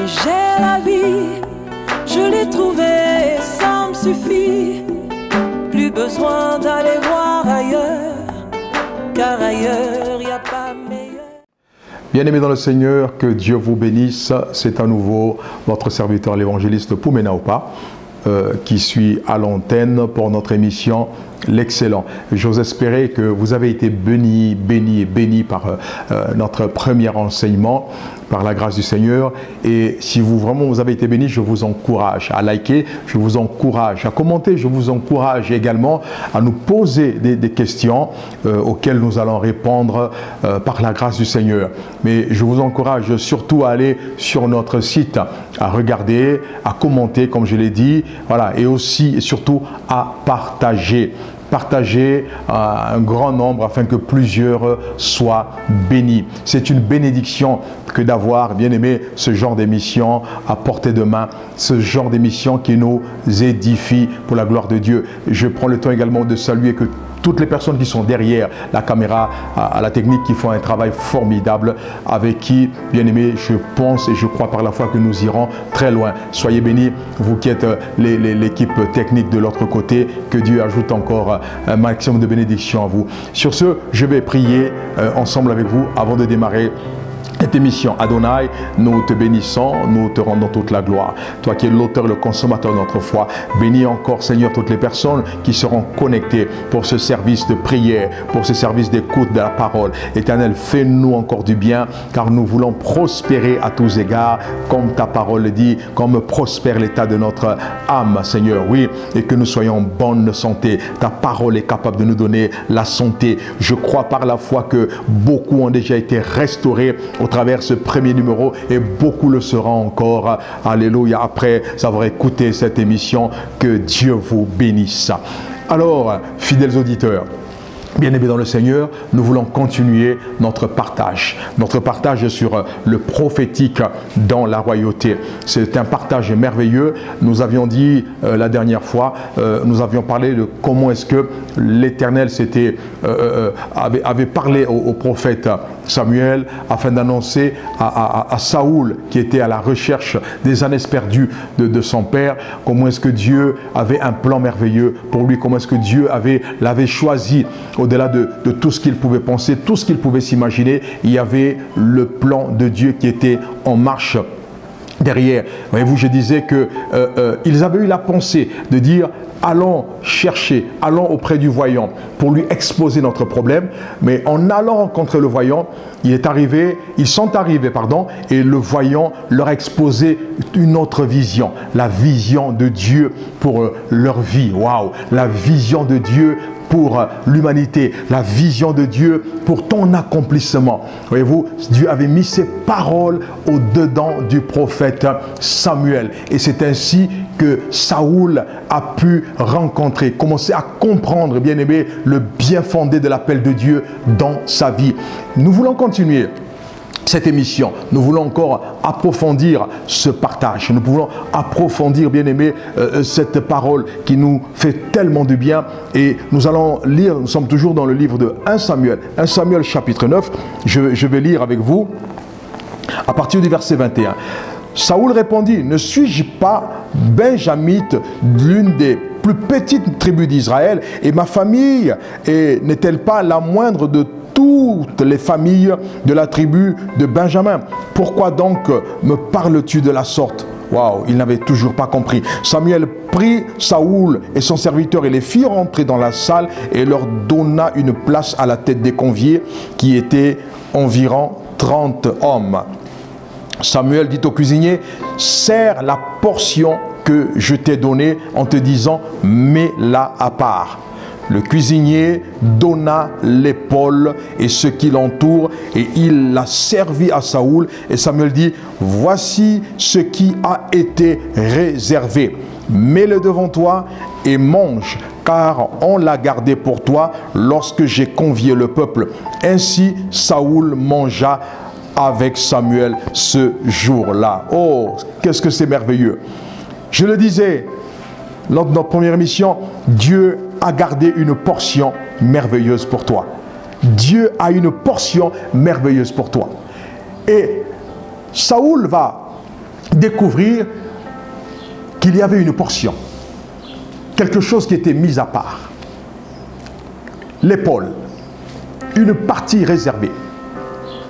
et j'ai la vie. Je l'ai trouvé, ça me suffit. Plus besoin d'aller voir ailleurs, car ailleurs y a pas meilleur. Bien-aimés dans le Seigneur, que Dieu vous bénisse. C'est à nouveau votre serviteur l'évangéliste Poumena Opa qui suit à l'antenne pour notre émission L'Excellent. J'ose espérer que vous avez été bénis par notre premier enseignement, par la grâce du Seigneur. Et si vous avez été bénis, je vous encourage à liker, je vous encourage à commenter, je vous encourage également à nous poser des questions auxquelles nous allons répondre par la grâce du Seigneur. Mais je vous encourage surtout à aller sur notre site, à regarder, à commenter, comme je l'ai dit, voilà, et aussi et surtout à partager à un grand nombre afin que plusieurs soient bénis. C'est une bénédiction que d'avoir, bien aimé, ce genre d'émission à portée de main, ce genre d'émission qui nous édifie pour la gloire de Dieu. Je prends le temps également de saluer que toutes les personnes qui sont derrière la caméra, à la technique, qui font un travail formidable, avec qui, bien aimé, je pense et je crois par la foi que nous irons très loin. Soyez bénis, vous qui êtes l'équipe technique de l'autre côté, que Dieu ajoute encore un maximum de bénédictions à vous. Sur ce, je vais prier ensemble avec vous avant de démarrer cette émission. Adonai, nous te bénissons, nous te rendons toute la gloire. Toi qui es l'auteur et le consommateur de notre foi, bénis encore, Seigneur, toutes les personnes qui seront connectées pour ce service de prière, pour ce service d'écoute de la parole. Éternel, fais-nous encore du bien, car nous voulons prospérer à tous égards, comme ta parole le dit, comme prospère l'état de notre âme, Seigneur. Oui, et que nous soyons en bonne santé. Ta parole est capable de nous donner la santé. Je crois par la foi que beaucoup ont déjà été restaurés au travers ce premier numéro et beaucoup le seront encore. Alléluia. Après avoir écouté cette émission, que Dieu vous bénisse. Alors, fidèles auditeurs, bien-aimés dans le Seigneur, nous voulons continuer notre partage sur le prophétique dans la royauté. C'est un partage merveilleux. Nous avions dit la dernière fois, nous avions parlé de comment est-ce que l'Éternel avait parlé au prophète Samuel afin d'annoncer à Saoul, qui était à la recherche des ânes perdus de son père, comment est-ce que Dieu avait un plan merveilleux pour lui, comment est-ce que Dieu l'avait choisi. Au-delà de tout ce qu'il pouvait penser, tout ce qu'il pouvait s'imaginer, il y avait le plan de Dieu qui était en marche derrière. Voyez-vous, je disais qu'ils avaient eu la pensée de dire: allons chercher, allons auprès du voyant pour lui exposer notre problème. Mais en allant rencontrer le voyant, ils sont arrivés, et le voyant leur a exposé une autre vision, la vision de Dieu pour leur vie. Waouh, la vision de Dieu pour l'humanité, la vision de Dieu pour ton accomplissement. Voyez-vous, Dieu avait mis ses paroles au-dedans du prophète Samuel. Et c'est ainsi que Saoul a pu rencontrer, commencer à comprendre, bien aimé, le bien fondé de l'appel de Dieu dans sa vie. Nous voulons continuer cette émission. Nous voulons encore approfondir ce partage. Nous voulons approfondir, bien aimé, cette parole qui nous fait tellement de bien. Et nous allons lire, nous sommes toujours dans le livre de 1 Samuel. 1 Samuel chapitre 9. Je vais lire avec vous à partir du verset 21. Saoul répondit: ne suis-je pas benjamite, l'une des plus petites tribus d'Israël, et ma famille n'est-elle pas la moindre de toutes les familles de la tribu de Benjamin? Pourquoi donc me parles-tu de la sorte? Waouh, il n'avait toujours pas compris. Samuel prit Saoul et son serviteur et les fit rentrer dans la salle et leur donna une place à la tête des conviés, qui étaient environ 30 hommes. Samuel dit au cuisinier: sers la portion que je t'ai donnée en te disant: mets-la à part. Le cuisinier donna l'épaule et ce qui l'entoure, et il la servit à Saoul. Et Samuel dit: voici ce qui a été réservé. Mets-le devant toi et mange, car on l'a gardé pour toi lorsque j'ai convié le peuple. Ainsi Saoul mangea avec Samuel ce jour-là. Oh, qu'est-ce que c'est merveilleux! Je le disais lors de notre première émission, Dieu a gardé une portion merveilleuse pour toi. Dieu a une portion merveilleuse pour toi. Et Saoul va découvrir qu'il y avait une portion, quelque chose qui était mis à part. L'épaule, une partie réservée.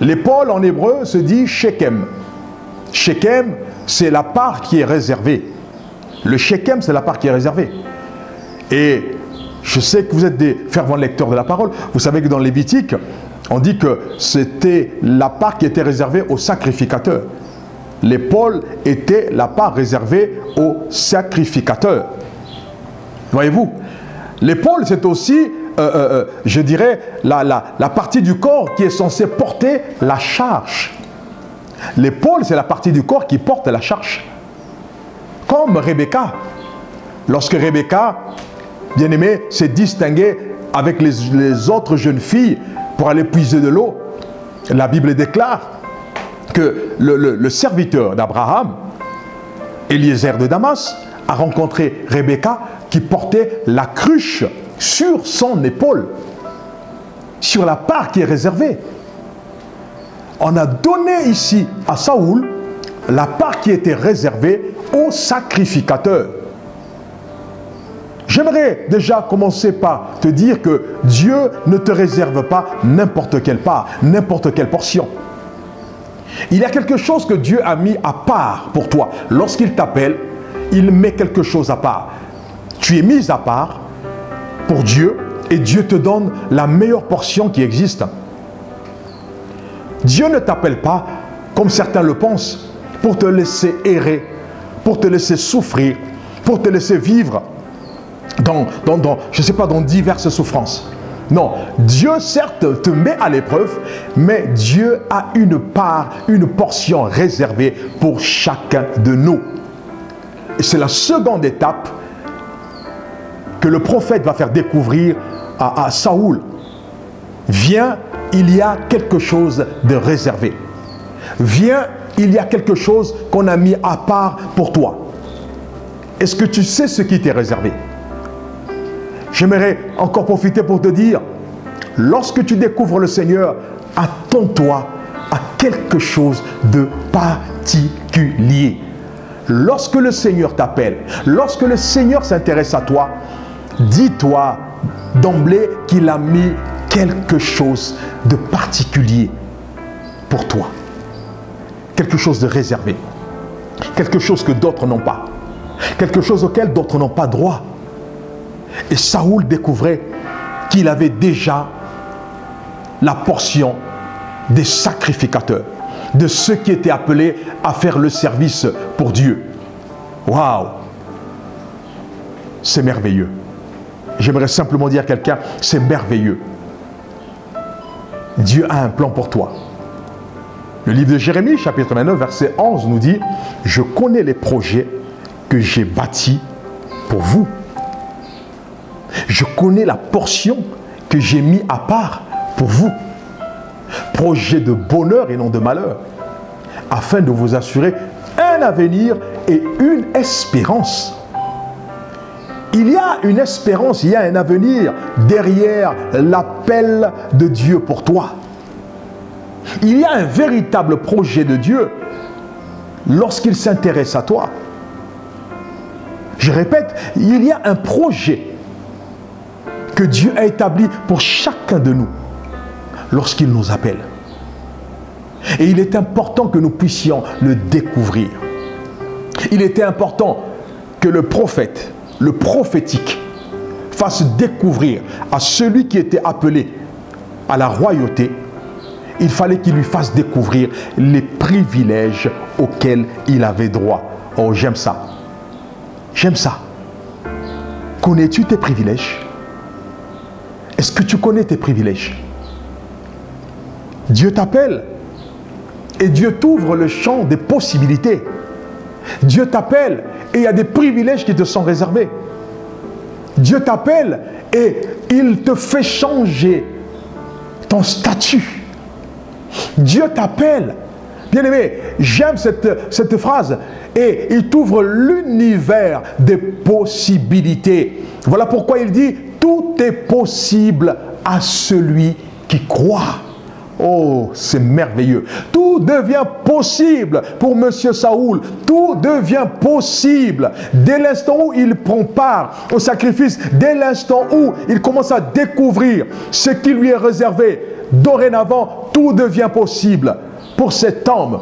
L'épaule en hébreu se dit Shechem. Shechem, c'est la part qui est réservée. Le Shechem, c'est la part qui est réservée. Et je sais que vous êtes des fervents lecteurs de la parole. Vous savez que dans Lévitique, on dit que c'était la part qui était réservée au sacrificateur. L'épaule était la part réservée au sacrificateur. Voyez-vous, l'épaule, c'est aussi, je dirais, la partie du corps qui est censée porter la charge. L'épaule, c'est la partie du corps qui porte la charge. Comme Rebecca. Lorsque Rebecca, bien-aimée, s'est distinguée avec les autres jeunes filles pour aller puiser de l'eau, la Bible déclare que le serviteur d'Abraham, Eliezer de Damas, a rencontré Rebecca qui portait la cruche sur son épaule, sur la part qui est réservée. On a donné ici à Saoul la part qui était réservée au sacrificateur. J'aimerais déjà commencer par te dire que Dieu ne te réserve pas n'importe quelle part, n'importe quelle portion. Il y a quelque chose que Dieu a mis à part pour toi. Lorsqu'il t'appelle, il met quelque chose à part. Tu es mis à part pour Dieu et Dieu te donne la meilleure portion qui existe. Dieu ne t'appelle pas, comme certains le pensent, pour te laisser errer, pour te laisser souffrir, pour te laisser vivre je ne sais pas, dans diverses souffrances. Non, Dieu certes te met à l'épreuve, mais Dieu a une part, une portion réservée pour chacun de nous. Et c'est la seconde étape que le prophète va faire découvrir à Saoul. Viens, il y a quelque chose de réservé. Viens, il y a quelque chose qu'on a mis à part pour toi. Est-ce que tu sais ce qui t'est réservé? J'aimerais encore profiter pour te dire, lorsque tu découvres le Seigneur, attends-toi à quelque chose de particulier. Lorsque le Seigneur t'appelle, lorsque le Seigneur s'intéresse à toi, dis-toi d'emblée qu'il a mis quelque chose de particulier pour toi. Quelque chose de réservé. Quelque chose que d'autres n'ont pas. Quelque chose auquel d'autres n'ont pas droit. Et Saoul découvrait qu'il avait déjà la portion des sacrificateurs, de ceux qui étaient appelés à faire le service pour Dieu. Waouh! C'est merveilleux. J'aimerais simplement dire à quelqu'un, c'est merveilleux. Dieu a un plan pour toi. Le livre de Jérémie, chapitre 29, verset 11, nous dit « Je connais les projets que j'ai bâtis pour vous. Je connais la portion que j'ai mis à part pour vous. Projet de bonheur et non de malheur, afin de vous assurer un avenir et une espérance. » Il y a une espérance, il y a un avenir derrière l'appel de Dieu pour toi. Il y a un véritable projet de Dieu lorsqu'il s'intéresse à toi. Je répète, il y a un projet que Dieu a établi pour chacun de nous lorsqu'il nous appelle. Et il est important que nous puissions le découvrir. Il était important que le prophète, le prophétique, fasse découvrir à celui qui était appelé à la royauté, il fallait qu'il lui fasse découvrir les privilèges auxquels il avait droit. Oh, j'aime ça. J'aime ça. Connais-tu tes privilèges? Est-ce que tu connais tes privilèges? Dieu t'appelle et Dieu t'ouvre le champ des possibilités. Dieu t'appelle et il y a des privilèges qui te sont réservés. Dieu t'appelle et il te fait changer ton statut. Dieu t'appelle. Bien-aimé, j'aime cette phrase. Et il t'ouvre l'univers des possibilités. Voilà pourquoi il dit, tout est possible à celui qui croit. Oh, c'est merveilleux. Tout devient possible pour Monsieur Saoul. Tout devient possible. Dès l'instant où il prend part au sacrifice, dès l'instant où il commence à découvrir ce qui lui est réservé, dorénavant, tout devient possible pour cet homme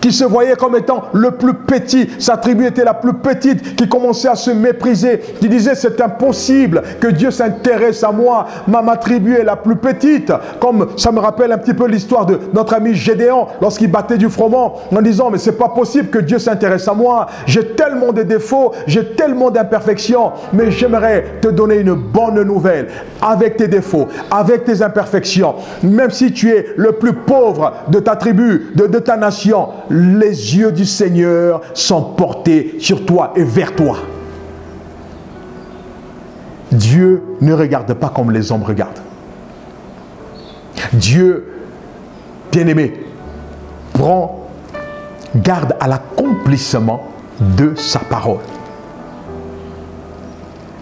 qui se voyait comme étant le plus petit, sa tribu était la plus petite, qui commençait à se mépriser, qui disait c'est impossible que Dieu s'intéresse à moi, ma tribu est la plus petite, comme ça me rappelle un petit peu l'histoire de notre ami Gédéon, lorsqu'il battait du froment, en disant mais c'est pas possible que Dieu s'intéresse à moi, j'ai tellement de défauts, j'ai tellement d'imperfections, mais j'aimerais te donner une bonne nouvelle, avec tes défauts, avec tes imperfections, même si tu es le plus pauvre de ta tribu, de ta nation, les yeux du Seigneur sont portés sur toi et vers toi. Dieu ne regarde pas comme les hommes regardent. Dieu, bien-aimé, prend garde à l'accomplissement de sa parole.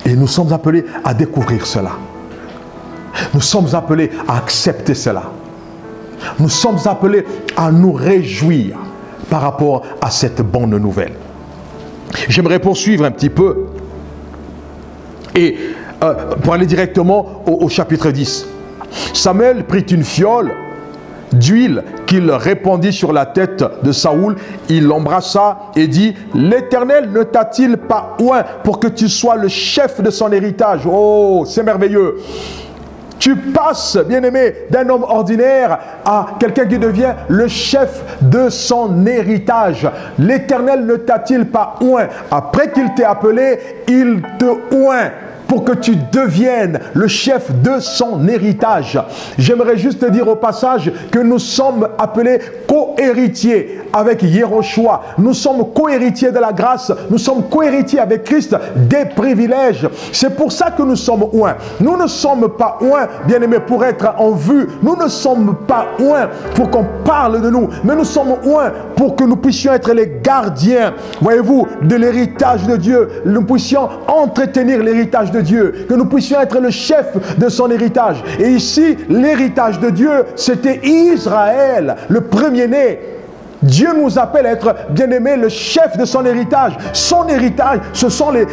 Et nous sommes appelés à découvrir cela. Nous sommes appelés à accepter cela. Nous sommes appelés à nous réjouir par rapport à cette bonne nouvelle. J'aimerais poursuivre un petit peu et pour aller directement au chapitre 10. Samuel prit une fiole d'huile qu'il répandit sur la tête de Saoul. Il l'embrassa et dit: l'Éternel ne t'a-t-il pas oint pour que tu sois le chef de son héritage? Oh, c'est merveilleux! Tu passes, bien-aimé, d'un homme ordinaire à quelqu'un qui devient le chef de son héritage. L'Éternel ne t'a-t-il pas oint? Après qu'il t'ait appelé, il te oint pour que tu deviennes le chef de son héritage. J'aimerais juste te dire au passage que nous sommes appelés co-héritiers avec Yehoshua. Nous sommes co-héritiers de la grâce. Nous sommes co-héritiers avec Christ des privilèges. C'est pour ça que nous sommes oints. Nous ne sommes pas oints, bien-aimés, pour être en vue. Nous ne sommes pas oints pour qu'on parle de nous. Mais nous sommes oints pour que nous puissions être les gardiens, voyez-vous, de l'héritage de Dieu. Nous puissions entretenir l'héritage de Dieu, que nous puissions être le chef de son héritage. Et ici, l'héritage de Dieu, c'était Israël, le premier-né. Dieu nous appelle à être, bien-aimés, le chef de son héritage. Son héritage, ce sont les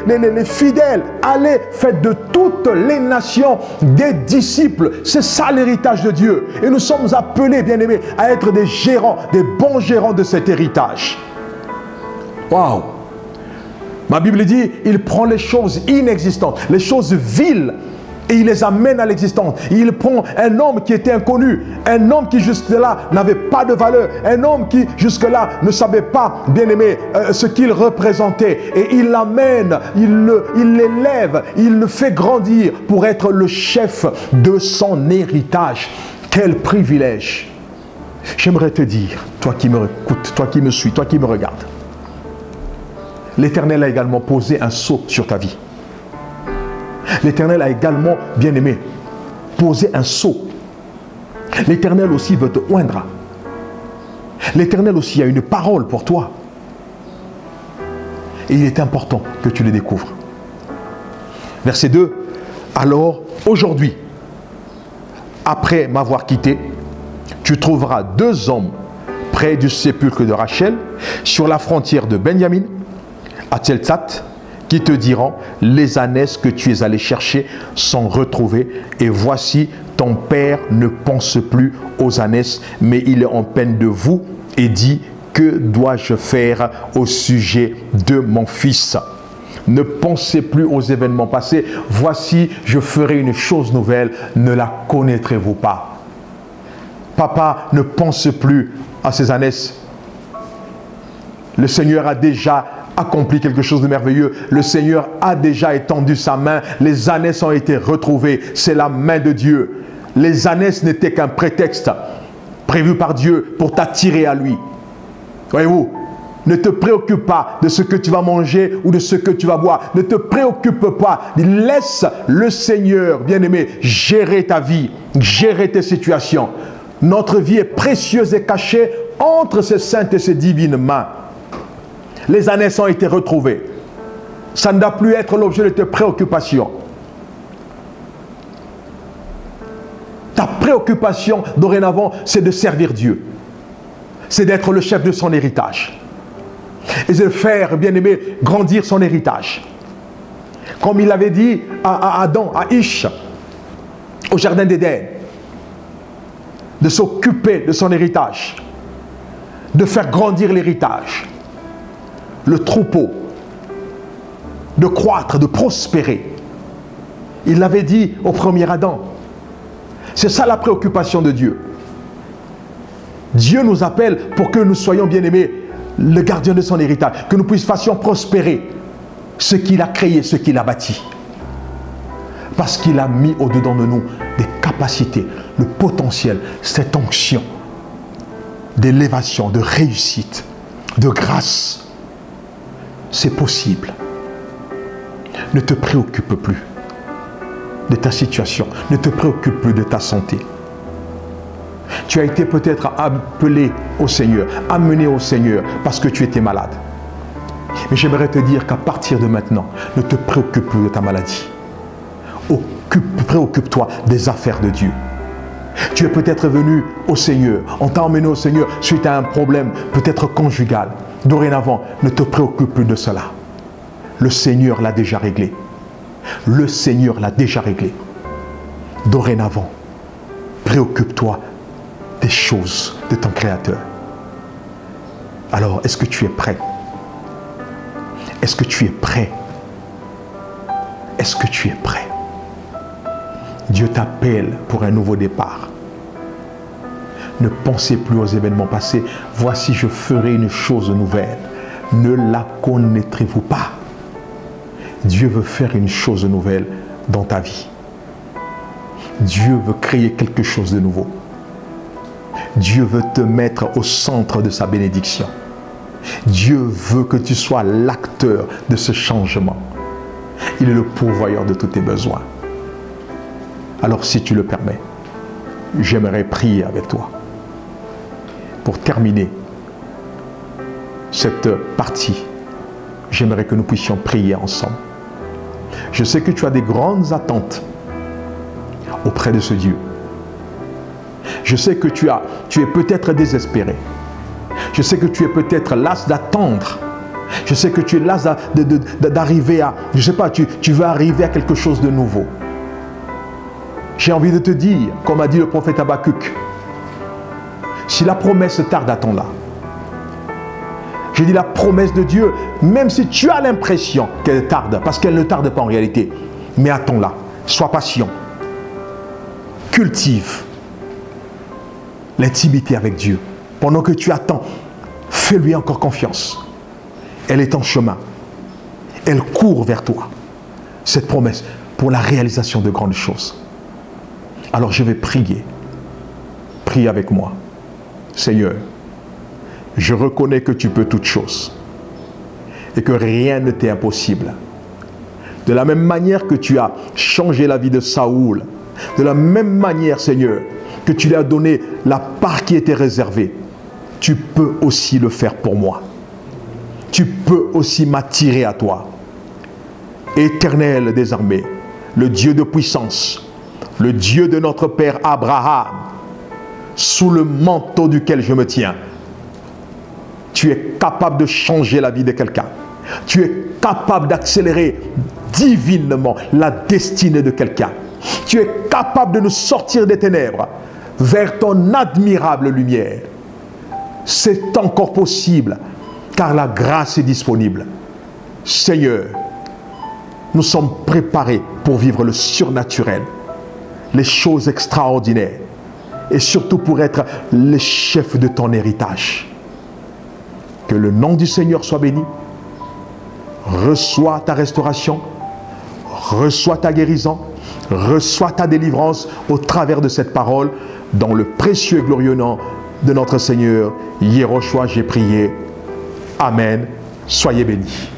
fidèles. Allez, faites de toutes les nations des disciples. C'est ça l'héritage de Dieu. Et nous sommes appelés, bien-aimés, à être des gérants, des bons gérants de cet héritage. Waouh! Ma Bible dit, il prend les choses inexistantes, les choses viles, et il les amène à l'existence. Il prend un homme qui était inconnu, un homme qui jusque-là n'avait pas de valeur, un homme qui jusque-là ne savait pas, bien aimé, ce qu'il représentait. Et il l'amène, il l'élève, il le fait grandir pour être le chef de son héritage. Quel privilège! J'aimerais te dire, toi qui me écoutes, toi qui me suis, toi qui me regardes, l'Éternel a également posé un sceau sur ta vie. L'Éternel a également, bien aimé, posé un sceau. L'Éternel aussi veut te oindre. L'Éternel aussi a une parole pour toi. Et il est important que tu le découvres. Verset 2. Alors, aujourd'hui, après m'avoir quitté, tu trouveras 2 hommes près du sépulcre de Rachel, sur la frontière de Benjamin, à Tzeltsat, qui te diront: les ânesses que tu es allé chercher sont retrouvées, et voici, ton père ne pense plus aux ânesses, mais il est en peine de vous, et dit: que dois-je faire au sujet de mon fils? Ne pensez plus aux événements passés. Voici, je ferai une chose nouvelle, ne la connaîtrez-vous pas? Papa ne pense plus à ces ânesses. Le Seigneur a déjà accompli quelque chose de merveilleux. Le Seigneur a déjà étendu sa main. Les ânesses ont été retrouvées. C'est la main de Dieu. Les ânesses n'étaient qu'un prétexte prévu par Dieu pour t'attirer à lui. Voyez-vous, ne te préoccupe pas de ce que tu vas manger ou de ce que tu vas boire. Ne te préoccupe pas. Laisse le Seigneur, bien-aimé, gérer ta vie, gérer tes situations. Notre vie est précieuse et cachée entre ses saintes et ses divines mains. Les ânesses ont été retrouvées. Ça ne doit plus être l'objet de tes préoccupations. Ta Ta préoccupation dorénavant, c'est de servir Dieu. C'est d'être le chef de son héritage. Et de faire, bien aimé, grandir son héritage. Comme il avait dit à Adam, à Ish, au jardin d'Éden, de s'occuper de son héritage, de faire grandir l'héritage, le troupeau, de croître, de prospérer. Il l'avait dit au premier Adam. C'est ça la préoccupation de Dieu. Dieu nous appelle pour que nous soyons bien-aimés, le gardien de son héritage, que nous fassions prospérer ce qu'il a créé, ce qu'il a bâti. Parce qu'il a mis au-dedans de nous des capacités, le potentiel, cette onction d'élévation, de réussite, de grâce. C'est possible. Ne te préoccupe plus de ta situation, ne te préoccupe plus de ta santé. Tu as été peut-être appelé au Seigneur, amené au Seigneur parce que tu étais malade. Mais j'aimerais te dire qu'à partir de maintenant, ne te préoccupe plus de ta maladie. Préoccupe-toi des affaires de Dieu. Tu es peut-être venu au Seigneur, on t'a emmené au Seigneur suite à un problème peut-être conjugal. Dorénavant, ne te préoccupe plus de cela. Le Seigneur l'a déjà réglé. Le Seigneur l'a déjà réglé. Dorénavant, préoccupe-toi des choses de ton Créateur. Alors, est-ce que tu es prêt? Est-ce que tu es prêt? Est-ce que tu es prêt? Dieu t'appelle pour un nouveau départ. Ne pensez plus aux événements passés. Voici, je ferai une chose nouvelle. Ne la connaîtrez-vous pas? Dieu veut faire une chose nouvelle dans ta vie. Dieu veut créer quelque chose de nouveau. Dieu veut te mettre au centre de sa bénédiction. Dieu veut que tu sois l'acteur de ce changement. Il est le pourvoyeur de tous tes besoins. Alors si tu le permets, j'aimerais prier avec toi. Pour terminer cette partie, j'aimerais que nous puissions prier ensemble. Je sais que tu as des grandes attentes auprès de ce Dieu. Je sais que tu es peut-être désespéré. Je sais que tu es peut-être las d'attendre. Je sais que tu es las d'arriver à, je ne sais pas, tu veux arriver à quelque chose de nouveau. J'ai envie de te dire, comme a dit le prophète Habakkuk, si la promesse tarde, attends-la. J'ai dit la promesse de Dieu, même si tu as l'impression qu'elle tarde, parce qu'elle ne tarde pas en réalité, mais attends-la, sois patient, cultive l'intimité avec Dieu. Pendant que tu attends, fais-lui encore confiance. Elle est en chemin, elle court vers toi, cette promesse, pour la réalisation de grandes choses. Alors je vais prier, prie avec moi. Seigneur, je reconnais que tu peux toutes choses et que rien ne t'est impossible. De la même manière que tu as changé la vie de Saoul, de la même manière, Seigneur, que tu lui as donné la part qui était réservée, tu peux aussi le faire pour moi. Tu peux aussi m'attirer à toi. Éternel des armées, le Dieu de puissance, le Dieu de notre Père Abraham, sous le manteau duquel je me tiens, tu es capable de changer la vie de quelqu'un. Tu es capable d'accélérer divinement la destinée de quelqu'un. Tu es capable de nous sortir des ténèbres vers ton admirable lumière. C'est encore possible, car la grâce est disponible. Seigneur, nous sommes préparés pour vivre le surnaturel, les choses extraordinaires, et surtout pour être les chefs de ton héritage. Que le nom du Seigneur soit béni. Reçois ta restauration, reçois ta guérison, reçois ta délivrance au travers de cette parole, dans le précieux et glorieux nom de notre Seigneur Yéhoshua, j'ai prié. Amen. Soyez bénis.